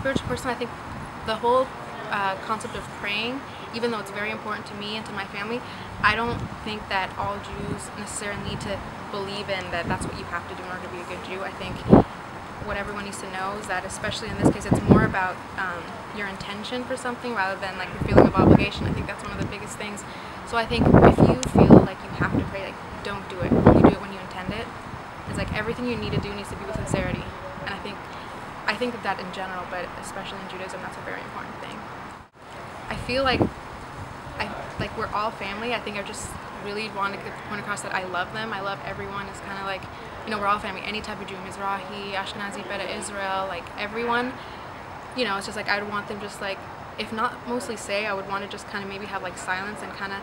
spiritual person, I think the whole concept of praying, even though it's very important to me and to my family, I don't think that all Jews necessarily need to believe in that that's what you have to do in order to be a good Jew. I think what everyone needs to know is that, especially in this case, it's more about your intention for something rather than like your feeling of obligation. I think that's one of the biggest things. So I think if you feel like you have to pray, like, don't do it. You do it when you intend it. It's like everything you need to do needs to be with sincerity. And I think that in general, but especially in Judaism, that's a very important thing. I feel like we're all family. I think I just really want to get the point across that I love them. I love everyone. It's kind of like, you know, we're all family. Any type of Jew, Mizrahi, Ashkenazi, Beta Israel, like everyone. You know, it's just like I'd want them just like, if not mostly say, I would want to just kind of maybe have like silence and kind of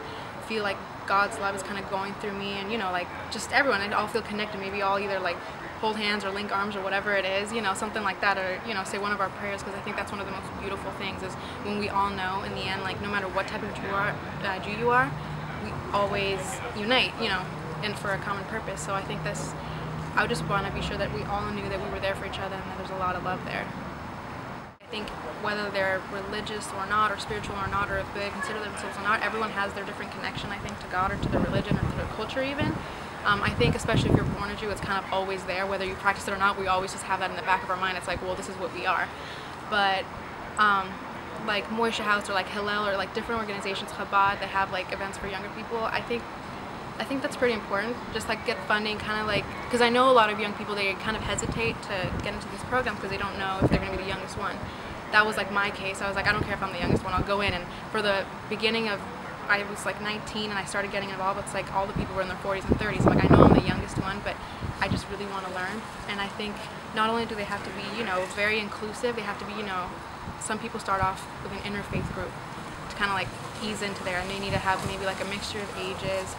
feel like God's love is kind of going through me, and you know, like just everyone, and all feel connected. Maybe all either like hold hands or link arms or whatever it is, you know, something like that, or you know, say one of our prayers, because I think that's one of the most beautiful things is when we all know in the end, like no matter what type of Jew you are, we always unite, you know, and for a common purpose. So I think I would just want to be sure that we all knew that we were there for each other and that there's a lot of love there. I think whether they're religious or not, or spiritual or not, or if they consider themselves or not, everyone has their different connection, I think, to God or to their religion or to their culture even. I think especially if you're born a Jew, it's kind of always there. Whether you practice it or not, we always just have that in the back of our mind. It's like, well, this is what we are. But like Moishe House or like Hillel or like different organizations, Chabad, they have like events for younger people. I think that's pretty important. Just like get funding, kind of like, because I know a lot of young people, they kind of hesitate to get into these programs because they don't know if they're going to be the youngest one. That was like my case. I was like, I don't care if I'm the youngest one, I'll go in. And for the beginning of, I was like 19 and I started getting involved. It's like all the people were in their 40s and 30s. I'm like, I know I'm the youngest one, but I just really want to learn. And I think not only do they have to be, you know, very inclusive, they have to be, you know, some people start off with an interfaith group to kind of like ease into there, and they need to have maybe like a mixture of ages,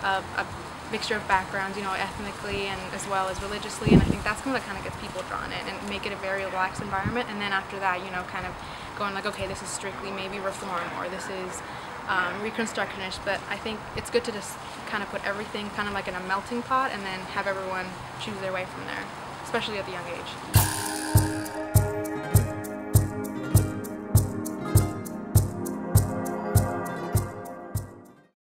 a mixture of backgrounds, you know, ethnically and as well as religiously, and I think that's going to kind of get people drawn in and make it a very relaxed environment. And then after that, you know, kind of going like, okay, this is strictly maybe Reform, or this is Reconstructionist, but I think it's good to just kind of put everything kind of like in a melting pot and then have everyone choose their way from there, especially at the young age.